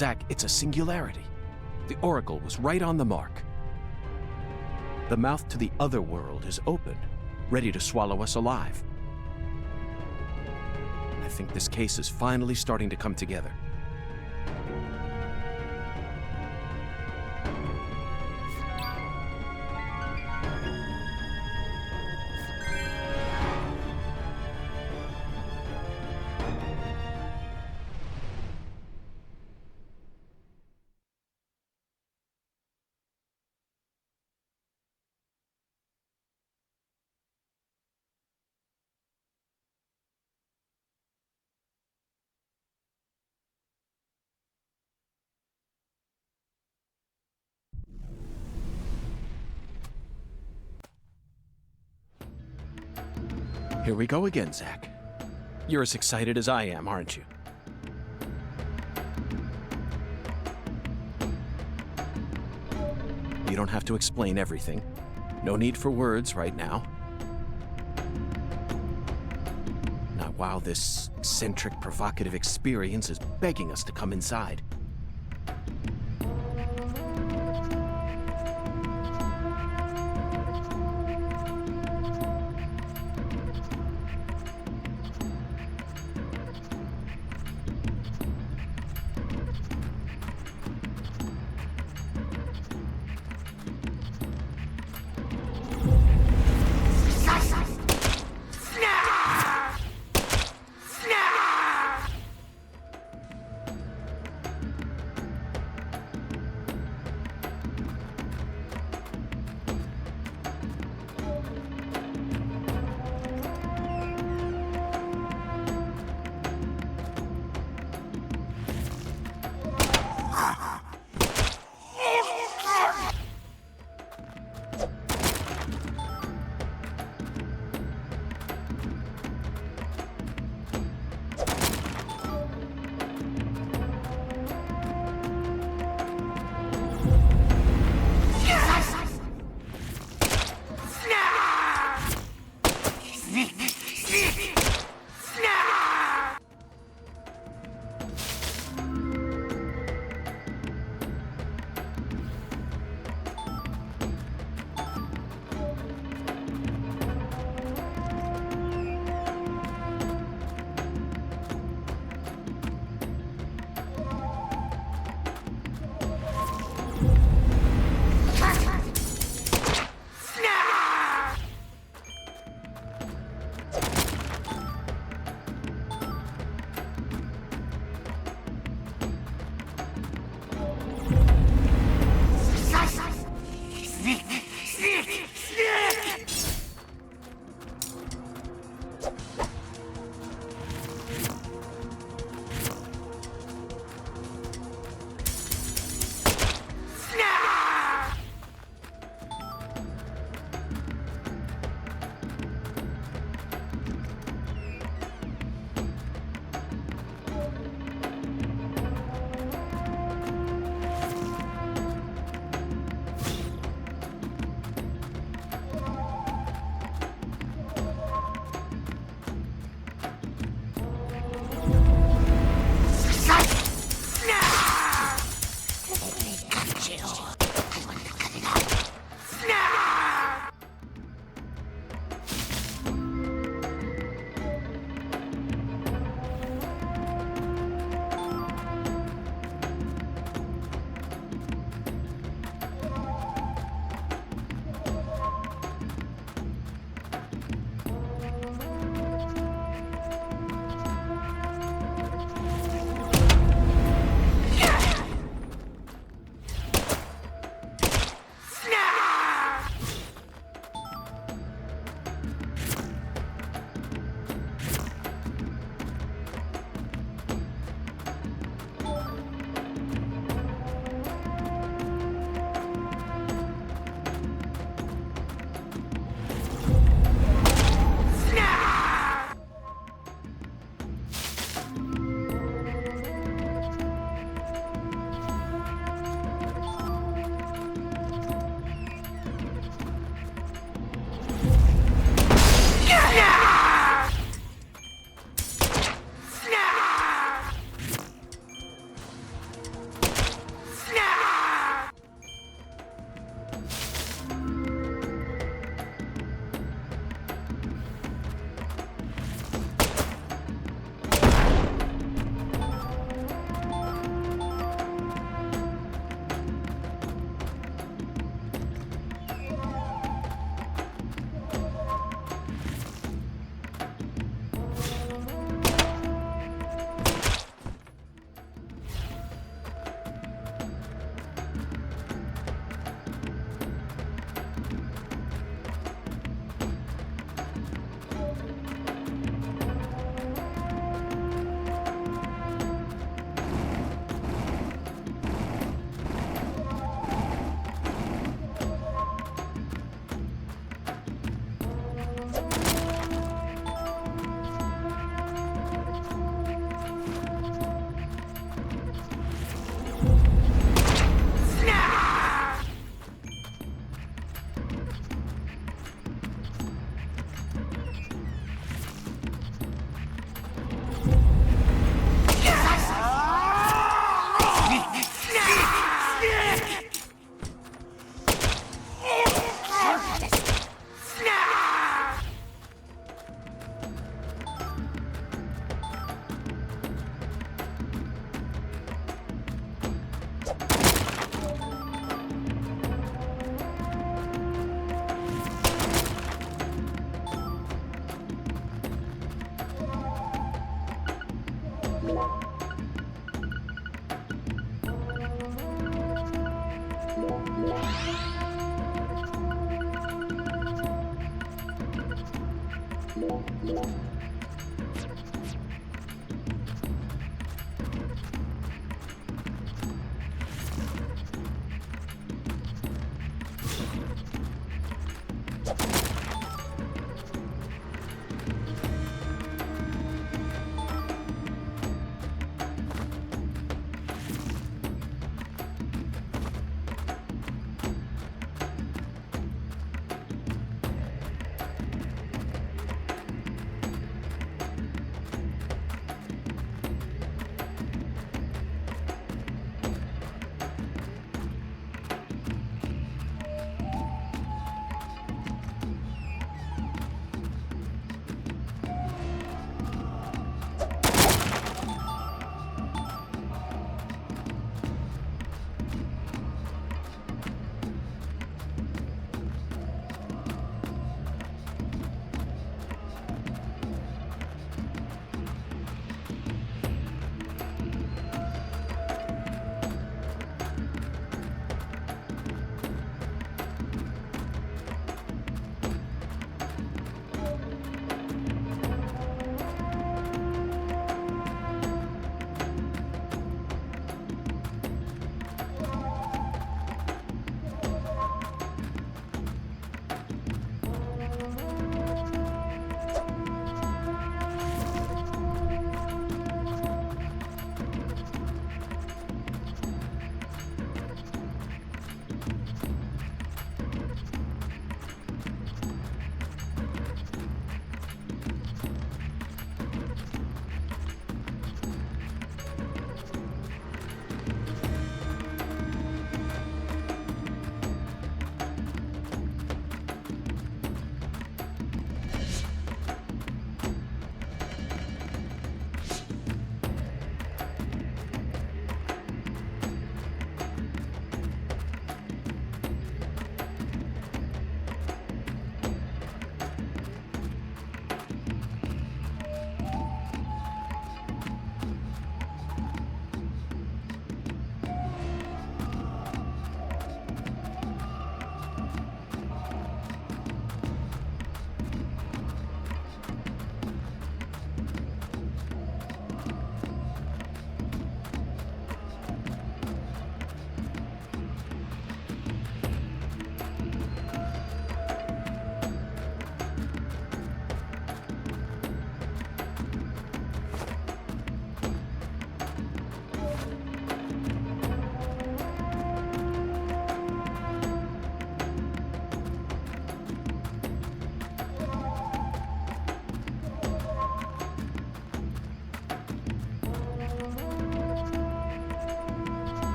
Zach, it's a singularity. The Oracle was right on the mark. The mouth to the other world is open, ready to swallow us alive. I think this case is finally starting to come together. Here we go again, Zach. You're as excited as I am, aren't you? You don't have to explain everything. No need for words right now. Not while this eccentric, provocative experience is begging us to come inside.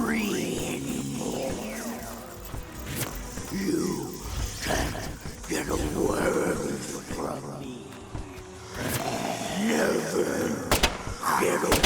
free anymore. You can't get away from me. Never get away.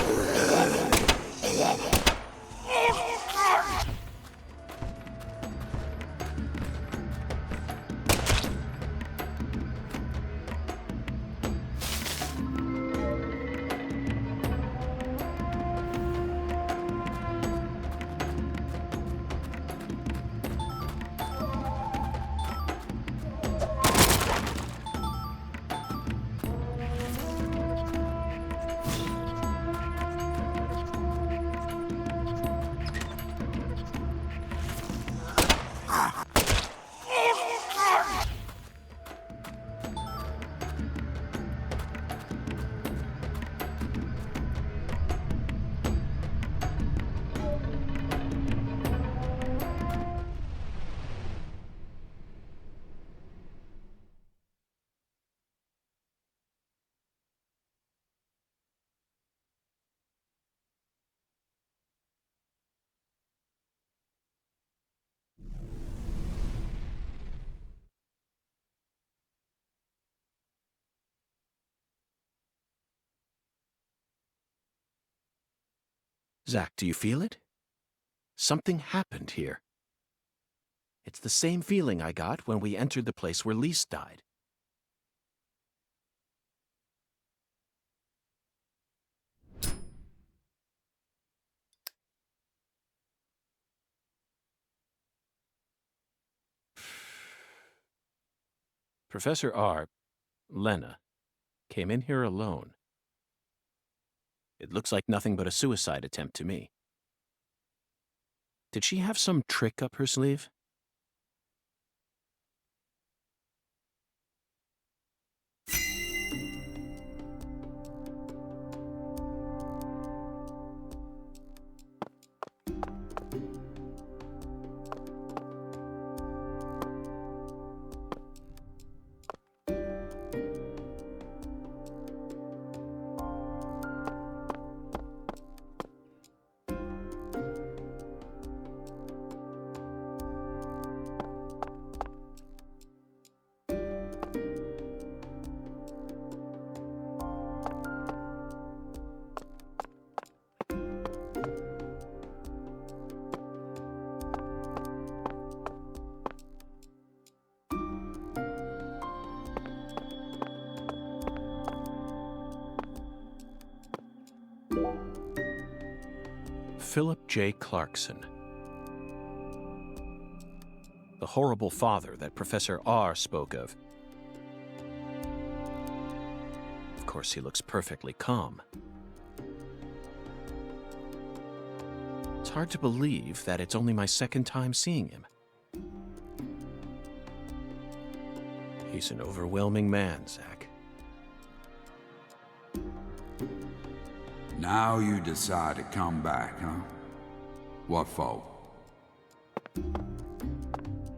Zack, do you feel it? Something happened here. It's the same feeling I got when we entered the place where Lise died. Professor R, Lena, came in here alone. It looks like nothing but a suicide attempt to me. Did she have some trick up her sleeve? Philip J. Clarkson. The horrible father that Professor R spoke of. Of course, he looks perfectly calm. It's hard to believe that it's only my second time seeing him. He's an overwhelming man, Zack. Now you decide to come back, huh? What for?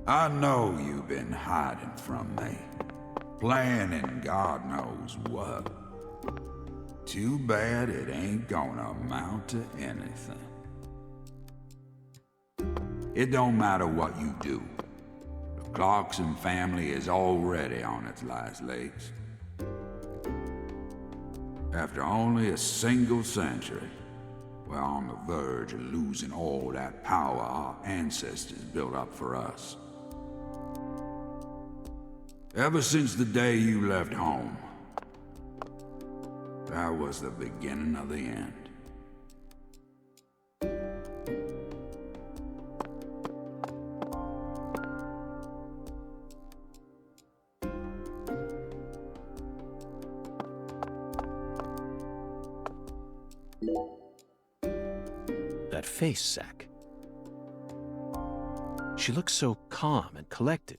I know you've been hiding from me, planning God knows what. Too bad it ain't gonna amount to anything. It don't matter what you do. The Clarkson family is already on its last legs. After only a single century, we're on the verge of losing all that power our ancestors built up for us. Ever since the day you left home, that was the beginning of the end. That face, Zack. She looks so calm and collected.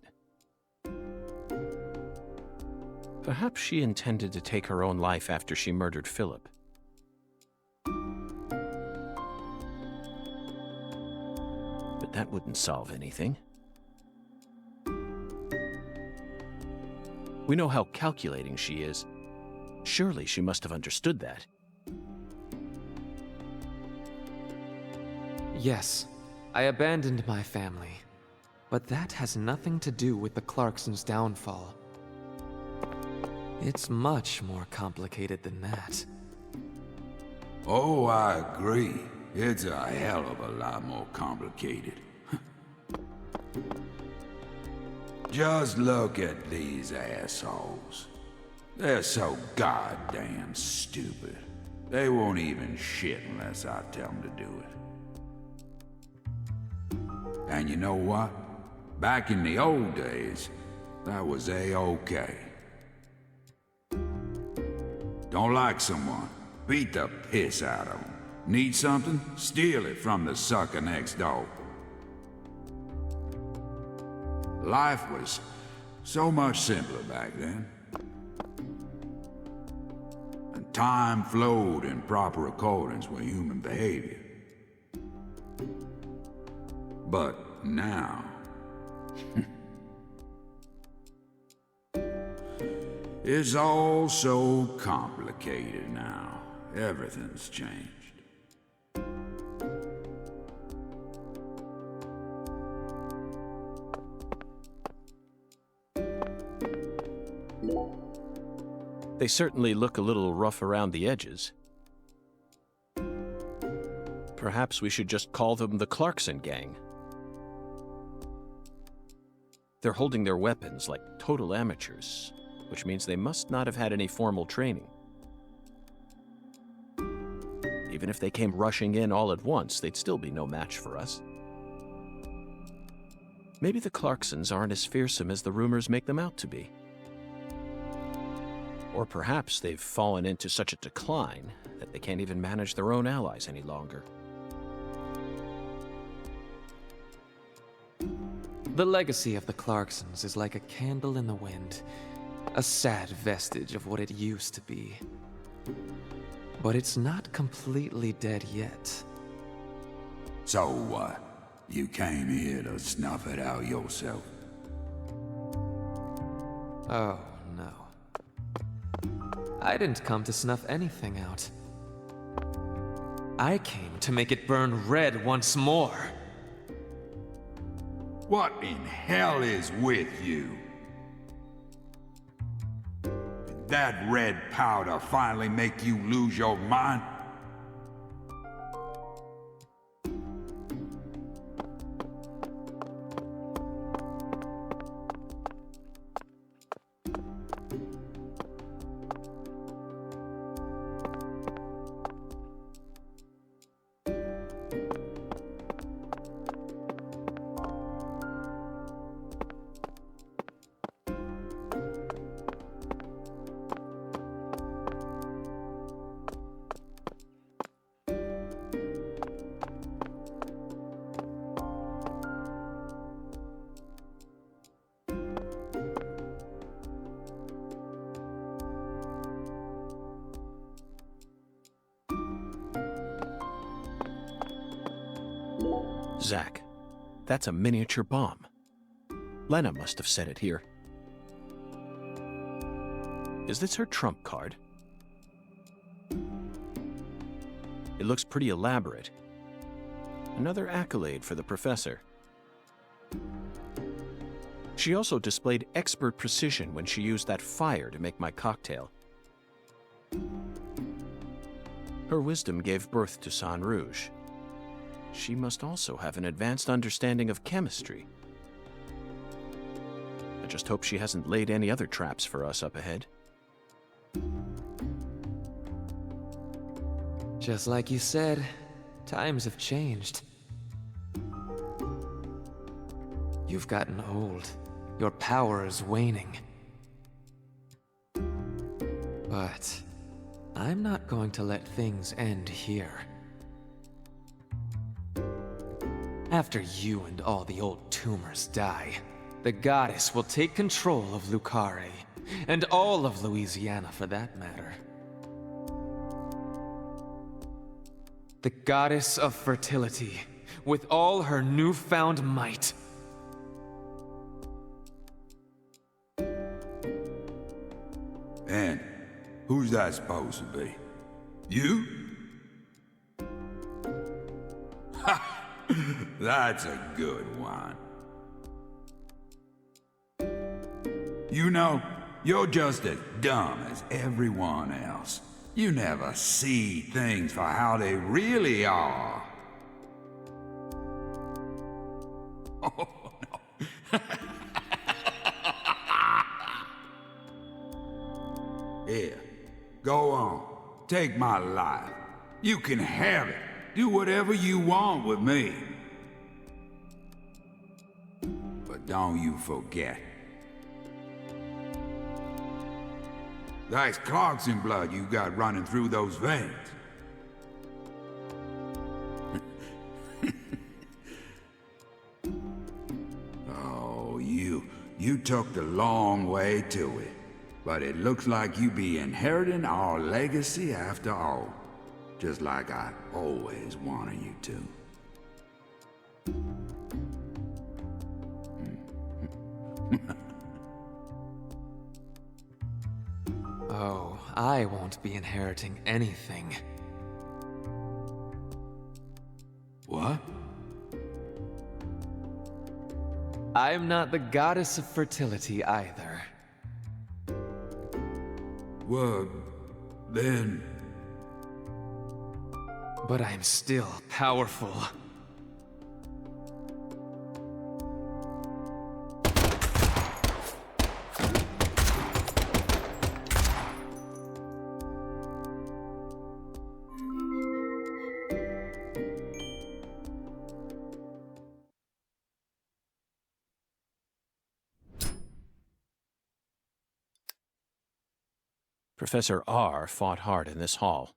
Perhaps she intended to take her own life after she murdered Philip. But that wouldn't solve anything. We know how calculating she is. Surely she must have understood that. Yes, I abandoned my family. But that has nothing to do with the Clarksons' downfall. It's much more complicated than that. Oh, I agree. It's a hell of a lot more complicated. Just look at these assholes. They're so goddamn stupid. They won't even shit unless I tell them to do it. And you know what? Back in the old days, that was A-okay. Don't like someone, beat the piss out of them. Need something? Steal it from the sucker next door. Life was so much simpler back then. And time flowed in proper accordance with human behavior. But now... it's all so complicated now. Everything's changed. They certainly look a little rough around the edges. Perhaps we should just call them the Clarkson Gang. They're holding their weapons like total amateurs, which means they must not have had any formal training. Even if they came rushing in all at once, they'd still be no match for us. Maybe the Clarksons aren't as fearsome as the rumors make them out to be. Or perhaps they've fallen into such a decline that they can't even manage their own allies any longer. The legacy of the Clarksons is like a candle in the wind, a sad vestige of what it used to be. But it's not completely dead yet. So what? You came here to snuff it out yourself? Oh, no. I didn't come to snuff anything out. I came to make it burn red once more. What in hell is with you? Did that red powder finally make you lose your mind? Zack, that's a miniature bomb. Lena must have set it here. Is this her trump card? It looks pretty elaborate. Another accolade for the professor. She also displayed expert precision when she used that fire to make my cocktail. Her wisdom gave birth to San Rouge. She must also have an advanced understanding of chemistry. I just hope she hasn't laid any other traps for us up ahead. Just like you said, times have changed. You've gotten old. Your power is waning. But I'm not going to let things end here. After you and all the old tumors die, the goddess will take control of Lucare, and all of Louisiana for that matter. The goddess of fertility, with all her newfound might. And who's that supposed to be? You? Ha! That's a good one. You know, you're just as dumb as everyone else. You never see things for how they really are. Oh, no. Here, go on. Take my life. You can have it. Do whatever you want with me. But don't you forget. That's Clarkson blood you got running through those veins. Oh, you took the long way to it. But it looks like you be inheriting our legacy after all. Just like I always wanted you to. Oh, I won't be inheriting anything. What? I'm not the goddess of fertility either. Well, then... But I'm still powerful. Professor R fought hard in this hall.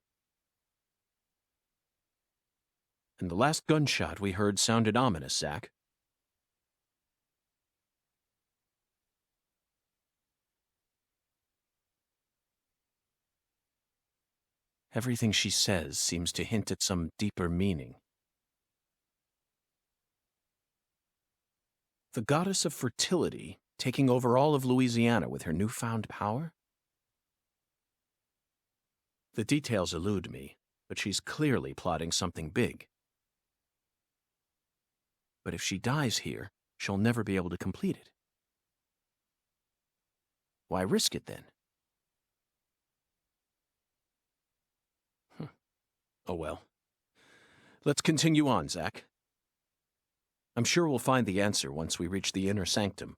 And the last gunshot we heard sounded ominous, Zack. Everything she says seems to hint at some deeper meaning. The goddess of fertility taking over all of Louisiana with her newfound power? The details elude me, but she's clearly plotting something big. But if she dies here, she'll never be able to complete it. Why risk it then? Oh well. Let's continue on, Zack. I'm sure we'll find the answer once we reach the inner sanctum.